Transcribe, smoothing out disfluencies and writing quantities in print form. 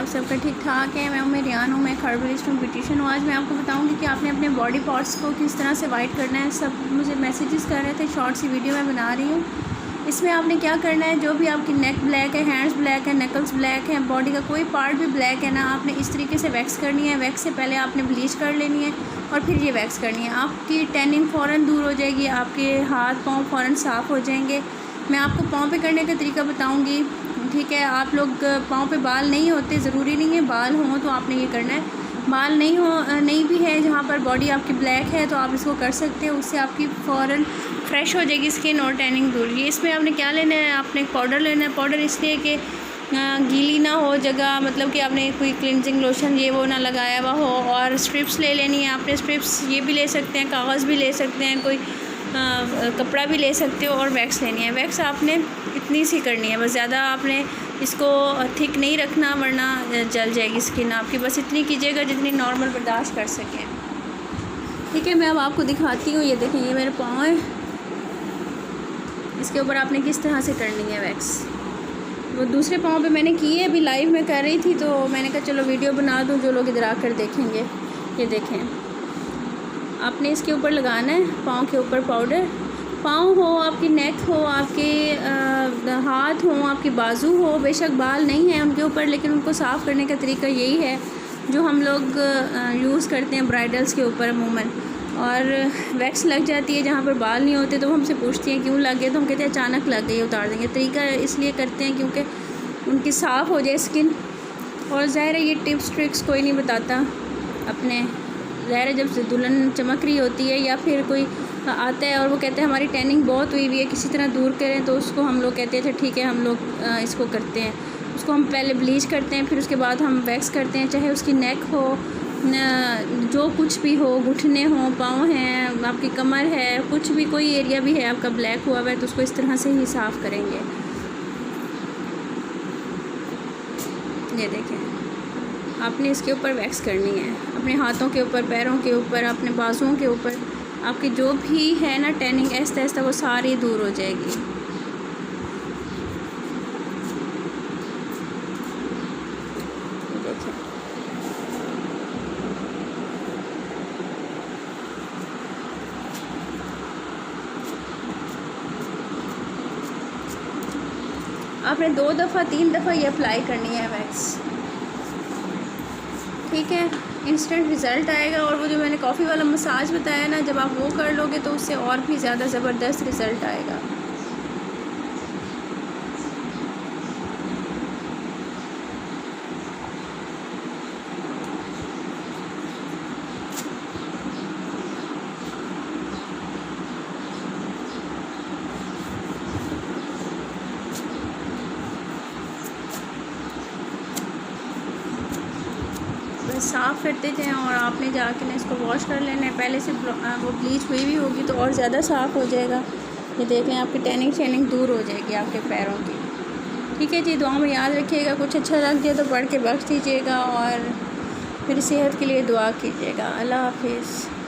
आप सबका ठीक ठाक है। मैं उम्मीद रियान हूँ, मैं हर्बलिस्ट हूँ, ब्यूटिशियन हूँ। आज मैं आपको बताऊँगी कि आपने अपने बॉडी पार्ट्स को किस तरह से वाइट करना है। सब मुझे मैसेजेस कर रहे थे, शॉर्ट सी वीडियो मैं बना रही हूँ। इसमें आपने क्या करना है, जो भी आपकी नेक ब्लैक है, हैंड्स ब्लैक है, नकल्स ब्लैक है, बॉडी का कोई पार्ट भी ब्लैक है ना, आपने इस तरीके से वैक्स करनी है। वैक्स से पहले आपने ब्लीच कर लेनी है और फिर ये वैक्स करनी है। आपकी टैनिंग फ़ौरन दूर हो जाएगी, आपके हाथ पाँव फ़ौरन साफ़ हो जाएंगे। मैं आपको पाँव पे करने का तरीका बताऊंगी, ठीक है। आप लोग पाँव पे बाल नहीं होते, ज़रूरी नहीं है बाल हों तो आपने ये करना है। बाल नहीं भी है, जहाँ पर बॉडी आपकी ब्लैक है तो आप इसको कर सकते हैं। उससे आपकी फ़ौरन फ्रेश हो जाएगी स्किन और टैनिंग दूर। ये इसमें आपने क्या लेना है, आपने एक पाउडर लेना है। पाउडर इसलिए कि गीली ना हो जगह, मतलब कि आपने कोई क्लिनजिंग लोशन ये वो ना लगाया हुआ हो। और स्ट्रिप्स ले लेनी है आपने। स्ट्रिप्स ये भी ले सकते हैं, कागज़ भी ले सकते हैं, कोई कपड़ा भी ले सकते हो। और वैक्स लेनी है। वैक्स आपने इतनी सी करनी है बस, ज़्यादा आपने इसको थिक नहीं रखना वरना जल जाएगी स्किन आपकी। बस इतनी कीजिएगा जितनी नॉर्मल बर्दाश्त कर सकें, ठीक है। मैं अब आपको दिखाती हूँ। ये देखें, ये मेरे पाँव है, इसके ऊपर आपने किस तरह से करनी है वैक्स। वो दूसरे पाँव पे मैंने की है, अभी लाइव में कर रही थी तो मैंने कहा चलो वीडियो बना दूँ, जो लोग इधर आकर देखेंगे। ये देखें, आपने इसके ऊपर लगाना है पाँव के ऊपर पाउडर। पाँव हो, आपकी नेक हो, आपके हाथ हो, आपकी बाजू हो, बेशक बाल नहीं है उनके ऊपर, लेकिन उनको साफ़ करने का तरीका यही है जो हम लोग यूज़ करते हैं ब्राइडल्स के ऊपर अमूमन। और वैक्स लग जाती है जहाँ पर बाल नहीं होते, तो वो हमसे पूछती हैं क्यों लग गए, तो हम कहते हैं अचानक लग गई, उतार देंगे। तरीका इसलिए करते हैं क्योंकि उनकी साफ़ हो जाए स्किन। और ज़ाहिर है ये टिप्स ट्रिक्स कोई नहीं बताता अपने। ज़ाहिर है जब दुल्हन चमक रही होती है या फिर कोई आता है और वो कहते हैं हमारी टैनिंग बहुत हुई है, किसी तरह दूर करें, तो उसको हम लोग कहते हैं अच्छा ठीक है, हम लोग इसको करते हैं। उसको हम पहले ब्लीच करते हैं, फिर उसके बाद हम वैक्स करते हैं। चाहे उसकी नेक हो, जो कुछ भी हो, घुटने हो, पाँव हैं, आपकी कमर है, कुछ भी कोई एरिया भी है आपका ब्लैक हुआ है, तो उसको इस तरह से ही साफ़ करेंगे। ये देखें, आपने इसके ऊपर वैक्स करनी है, अपने हाथों के ऊपर, पैरों के ऊपर, अपने बाजुओं के ऊपर। आपकी जो भी है ना टैनिंग, ऐसा ऐसा वो सारी दूर हो जाएगी। देखिए, आपने 2 दफ़ा 3 दफ़ा ये अप्लाई करनी है वैक्स, ठीक है। इंस्टेंट रिज़ल्ट आएगा। और वो जो मैंने कॉफ़ी वाला मसाज बताया ना, जब आप वो कर लोगे तो उससे और भी ज़्यादा ज़बरदस्त रिज़ल्ट आएगा। साफ़ करते जाएँ और आपने जाके ना इसको वॉश कर लेना है। पहले से वो ब्लीच हुई भी होगी तो और ज़्यादा साफ़ हो जाएगा। ये देख लें, आपकी टैनिंग शैनिंग दूर हो जाएगी आपके पैरों की, ठीक है जी। दुआ में याद रखिएगा, कुछ अच्छा लग जाए तो पढ़ के बख्श दीजिएगा और मेरी सेहत के लिए दुआ कीजिएगा। अल्लाह हाफिज़।